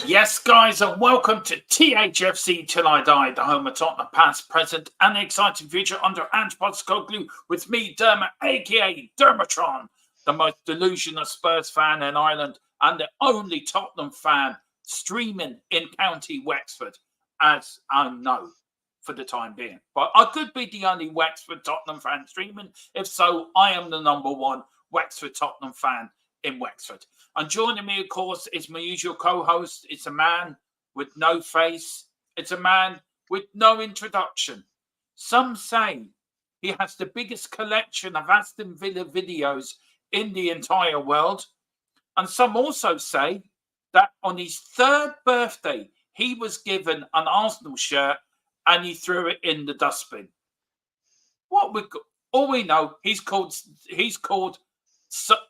Yes, guys, and welcome to THFC Till I Die, the home of Tottenham past, present, and the exciting future under Ange Postecoglou with me, Dermot, aka Dermatron, the most delusional Spurs fan in Ireland and the only Tottenham fan streaming in County Wexford, as I know for the time being. But I could be the only Wexford Tottenham fan streaming. If so, I am the number one Wexford Tottenham fan in Wexford. And joining me, of course, is my usual co-host. It's a man with no face. It's a man with no introduction. Some say he has the biggest collection of Aston Villa videos in the entire world. And some also say that on his third birthday, he was given an Arsenal shirt and he threw it in the dustbin. All we know, he's called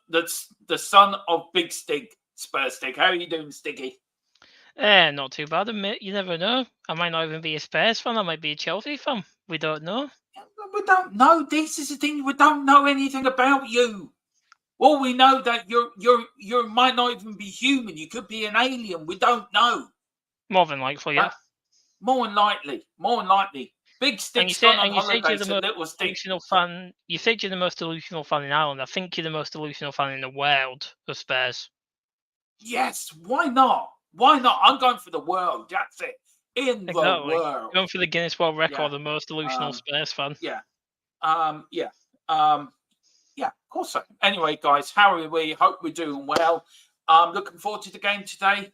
the son of Big Stig, Spurs Stig. How are you doing, Stiggy? Not too bad, mate. You never know. I might not even be a Spurs fan. I might be a Chelsea fan. We don't know. We don't know. This is the thing. We don't know anything about you. All we know that you might not even be human. You could be an alien. We don't know. More than likely, yeah. More than likely. Big Stig's gone on holiday to Little Stig. Fan. You said you're the most delusional fan in Ireland. I think you're the most delusional fan in the world of Spurs. Yes, why not? Why not? I'm going for the world. That's it. In the world. You're going for the Guinness World Record, the most delusional Spurs fan. Yeah. Yeah, of course so. Anyway, guys, how are we? Hope we're doing well. Looking forward to the game today.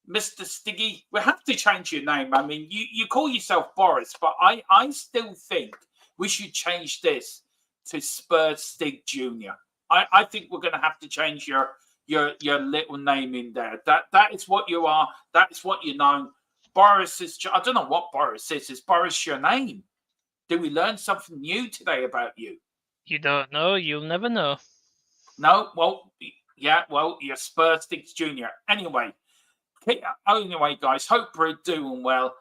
Mr. Stiggy, we have to change your name. I mean, you call yourself Boris, but I still think we should change this to Spurs Stig Jr. I think we're going to have to change your little name in there. That is what you are. That is what you know. Boris is. I don't know what Boris is. Is Boris your name? Did we learn something new today about you? You don't know. You'll never know. No. Well, yeah. Well, you're Spurs Stig Jr. Anyway, guys. Hope we're doing well.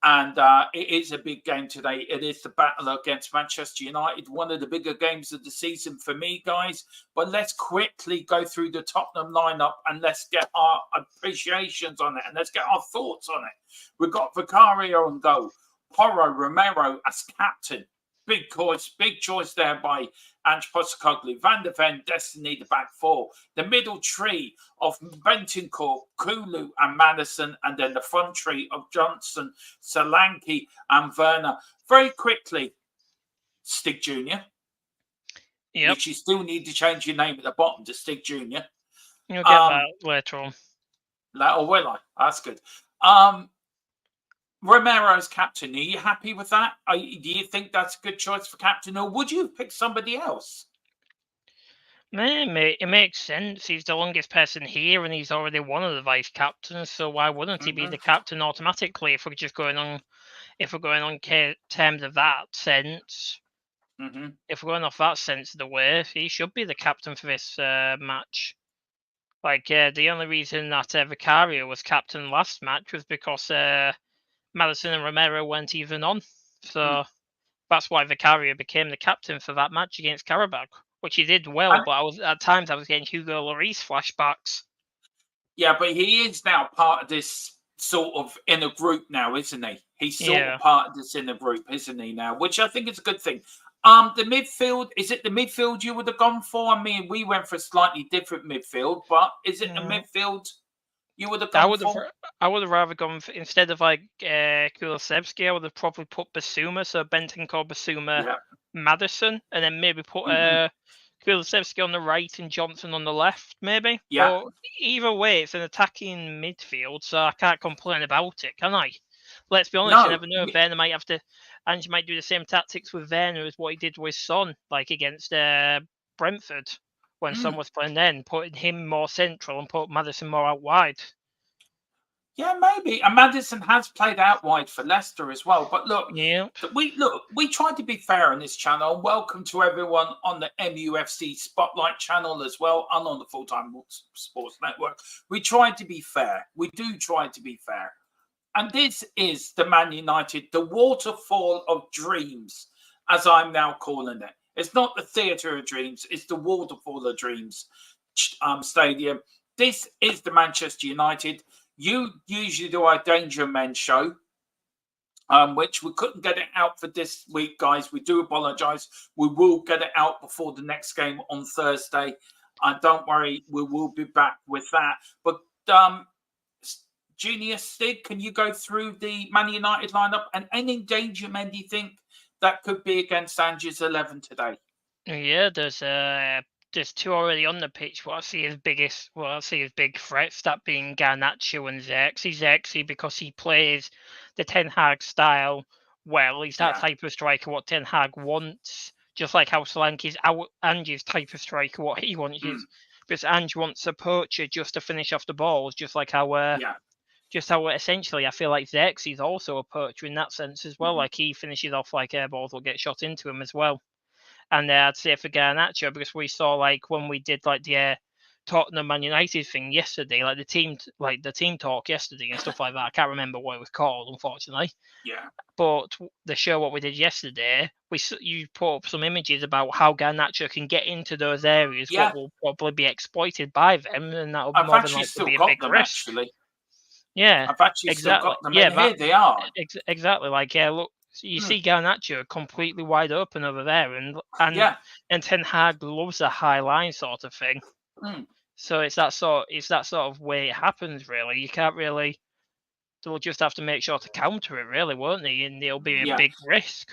And it is a big game today. It is the battle against Manchester United, one of the bigger games of the season for me, guys. But let's quickly go through the Tottenham lineup and let's get our appreciations on it and let's get our thoughts on it. We've got Vicario on goal, Porro Romero as captain. Big choice there by Ange Postecoglou. Van der Ven, Destiny, the back four. The middle tree of Bentancur, Kulu and Maddison. And then the front tree of Johnson, Solanke and Werner. Very quickly, Stig Jr. Yep. Which you still need to change your name at the bottom to Stig Jr. You'll get that later on. Or will I? That's good. Romero's captain. Are you happy with that? Do you think that's a good choice for captain, or would you pick somebody else? It makes sense. He's the longest person here, and he's already one of the vice captains. So why wouldn't he be the captain automatically? If we're going on terms of that sense, if we're going off that sense of the way, he should be the captain for this match. The only reason that Vicario was captain last match was because Maddison and Romero weren't even on. So that's why Vicario became the captain for that match against Karabakh, which he did well, but at times I was getting Hugo Lloris flashbacks. Yeah, but he is now part of this sort of inner group now, isn't he? He's sort of part of this inner group, isn't he now? Which I think is a good thing. The midfield, is it the midfield you would have gone for? I mean, we went for a slightly different midfield, but is it the midfield you would have gone for? I would have rather gone for, instead of Kulusevski, I would have probably put Basuma, so Bentancur, Basuma, Maddison, and then maybe put Kulusevski on the right and Johnson on the left, maybe. Yeah. But either way, it's an attacking midfield, so I can't complain about it, can I? Let's be honest, you never know. Werner might have to, and you might do the same tactics with Werner as what he did with Son, like against Brentford. When Son was playing then, putting him more central and put Maddison more out wide. Yeah, maybe. And Maddison has played out wide for Leicester as well. But look, we try to be fair on this channel. Welcome to everyone on the MUFC Spotlight channel as well, and on the Full-Time Sports Network. We try to be fair. We do try to be fair. And this is the Man United, the waterfall of dreams, as I'm now calling it. It's not the Theatre of Dreams. It's the Waterfall of Dreams stadium. This is the Manchester United. You usually do our Danger Men show, which we couldn't get it out for this week, guys. We do apologise. We will get it out before the next game on Thursday. Don't worry, we will be back with that. But Junior Sid, can you go through the Man United lineup and any danger men do you think that could be against ANGE'S 11 today? Yeah, there's two already on the pitch. What I see as big threats, that being Garnacho and Xerxes. Xerxes because he plays the Ten Hag style well. He's that type of striker what Ten Hag wants. Just like how Solanke's Ange's type of striker, what he wants is because Ange wants a poacher just to finish off the balls, just like how essentially I feel like Xerxes is also a poacher in that sense as well. Like he finishes off like air balls will get shot into him as well. And I'd say for Garnacho, because we saw like when we did like the Tottenham Man United thing yesterday, like the team talk yesterday and stuff like that. I can't remember what it was called, unfortunately. Yeah. But the show what we did yesterday, you put up some images about how Garnacho can get into those areas, what will probably be exploited by them, and that'll more than likely be a big risk. Actually. Yeah, I've actually still got them. Yeah, here they are. Exactly. Like, look, you see Garnacho completely wide open over there, and Ten Hag loves a high line sort of thing. So it's that sort of way it happens. Really, you can't really. They'll just have to make sure to counter it, really, won't they? And it'll be a big risk.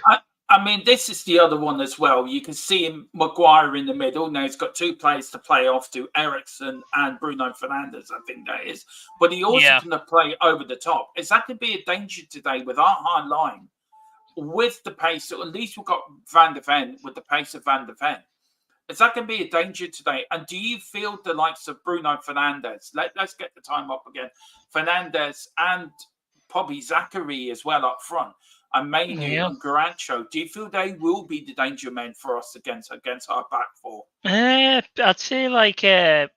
I mean, this is the other one as well. You can see him, Maguire in the middle. Now he's got two players to play off to, Eriksen and Bruno Fernandes, I think that is. But he also can play over the top. Is that going to be a danger today with our high line? With the pace, or at least we've got Van der Ven with the pace of Van der Ven. Is that going to be a danger today? And do you feel the likes of Bruno Fernandes? Let's get the time up again. Fernandes and probably Zachary as well up front. And Mainu and Garnacho. Do you feel they will be the danger men for us against our back four? I'd say like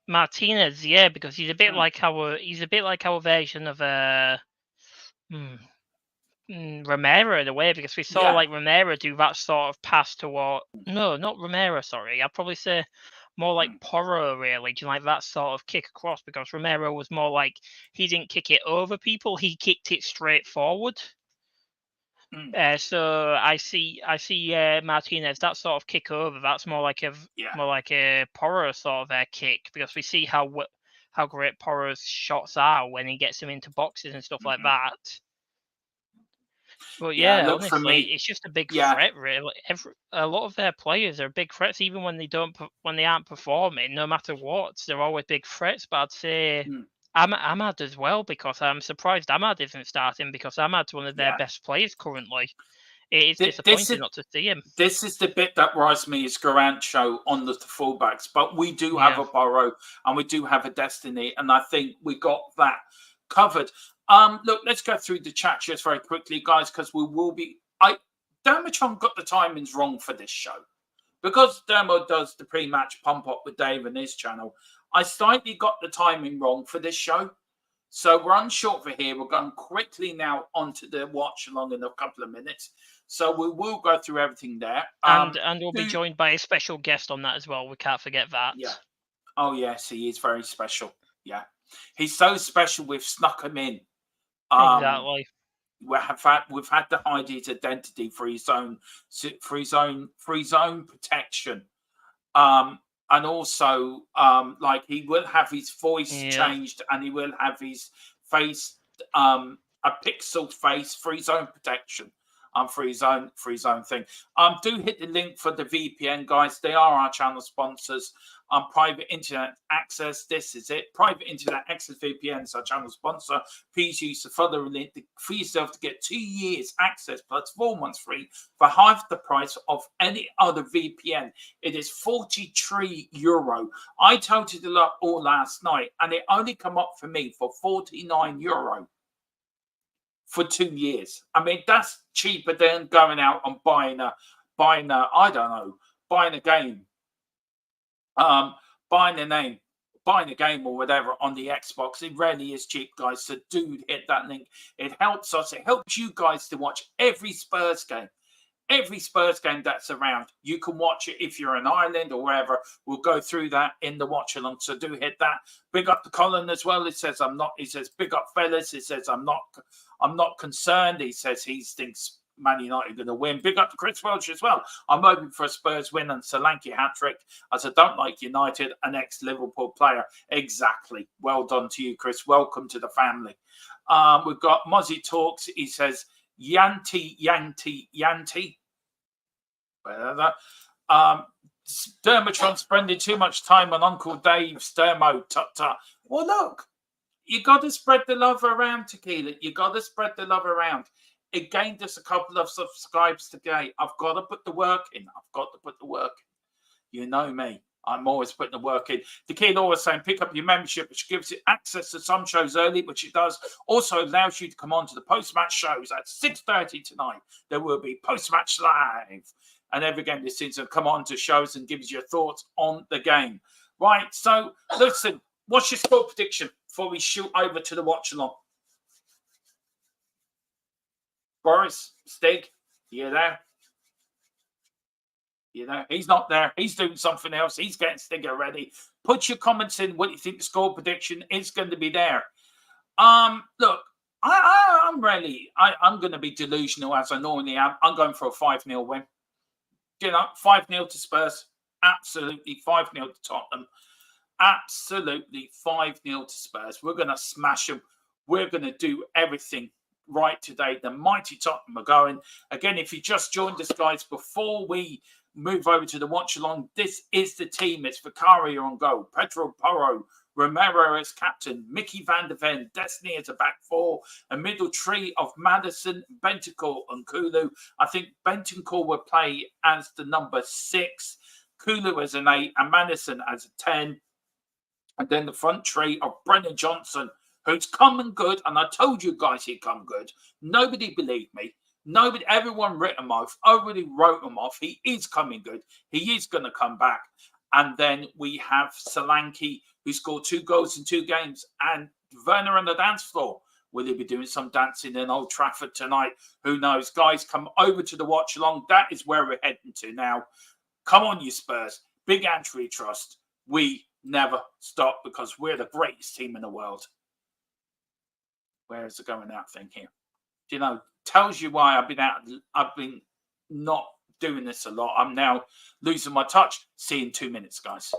Martinez, because he's a bit like our version of Romero in a way, because we saw like Romero do that sort of pass toward. No, not Romero. Sorry, I'd probably say more like Porro. Really, do you like that sort of kick across? Because Romero was more like he didn't kick it over people; he kicked it straight forward. So I see Martinez, that sort of kick over. That's more like a Porro sort of kick, because we see how great Porro's shots are when he gets them into boxes and stuff like that. But honestly, for me, it's just a big threat. Really, a lot of their players are big threats, even when they aren't performing. No matter what, they're always big threats. But I'd say Ahmad as well, because I'm surprised Ahmad isn't starting, because Ahmad's one of their best players currently. It is disappointing not to see him. This is the bit that worries me is Garnacho on the fullbacks, but we do have a Porro and we do have a Destiny, and I think we got that covered. Look, let's go through the chat just very quickly, guys, because we will be. Dermotron got the timings wrong for this show, because Dermo does the pre-match pump up with Dave and his channel. I slightly got the timing wrong for this show, so we're unsure for here. We're going quickly now onto the watch along in a couple of minutes, so we will go through everything there. And we'll be joined by a special guest on that as well. We can't forget that. Yeah. Oh yes, he is very special. Yeah, he's so special. We've snuck him in. Exactly. We've had to hide his identity for his own protection. And also, like, he will have his voice changed, and he will have his face, a pixeled face for his own protection, for his own thing. Do hit the link for the VPN, guys. They are our channel sponsors. Private Internet Access, this is it. Private Internet Access VPN is our channel sponsor. Please use the further link for yourself to get 2 years access plus 4 months free for half the price of any other VPN. It is €43. I totaled it up all last night, and it only come up for me for €49 for 2 years. I mean, that's cheaper than going out and buying a game. Buying a game or whatever on the Xbox. It really is cheap, guys. So do hit that link. It helps us. It helps you guys to watch every Spurs game. every Spurs game that's around, you can watch it if you're in Ireland or wherever. We'll go through that in the watch along. So do hit that. Big up to Colin as well. It says I'm not. He says big up fellas. He says I'm not concerned. He says he thinks Man United are going to win. Big up to Chris Welch as well. I'm hoping for a Spurs win and Solanke hat-trick, as I don't like United, an ex-Liverpool player. Exactly. Well done to you, Chris. Welcome to the family. We've got Mozzie Talks. He says, Yanti. Dermatron spending too much time on Uncle Dave's Dermo. Tut. Well, look, you got to spread the love around, Tequila. You got to spread the love around. It gained us a couple of subscribes today. I've got to put the work in. You know me. I'm always putting the work in. The kid always saying, pick up your membership, which gives you access to some shows early, which it does. Also allows you to come on to the post-match shows at 6:30 tonight. There will be post-match live. And every game this season, come on to shows and gives you your thoughts on the game. Right, so listen, what's your score prediction before we shoot over to the watch-along? Boris, Stig, you there? You know, he's not there. He's doing something else. He's getting Stigger ready. Put your comments in what you think the score prediction is going to be there. Look, I'm going to be delusional as I normally am. I'm going for a 5-0 win. You know, 5-0 to Spurs. Absolutely 5-0 to Tottenham. Absolutely 5-0 to Spurs. We're going to smash them. We're going to do everything right today. The mighty Tottenham are going. Again, if you just joined us, guys, before we move over to the watch along, this is the team. It's Vicario on goal, Pedro Porro, Romero as captain, Mickey van der Ven, Destiny as a back four, a middle tree of Madison, Bentancur and Kulu. I think Bentancur will play as the number 6, Kulu as an 8, and Madison as a 10. And then the front tree of Brennan Johnson, who's come and good, and I told you guys he'd come good. Nobody believed me. Everyone wrote him off. Everybody wrote him off. He is coming good. He is going to come back. And then we have Solanke, who scored 2 goals in 2 games, and Werner on the dance floor. Will he be doing some dancing in Old Trafford tonight? Who knows? Guys, come over to the watch along. That is where we're heading to now. Come on, you Spurs. Big Antry Trust. We never stop because we're the greatest team in the world. Where is the going out thing here? You know, tells you why I've been not doing this a lot. I'm now losing my touch. See you in 2 minutes, guys.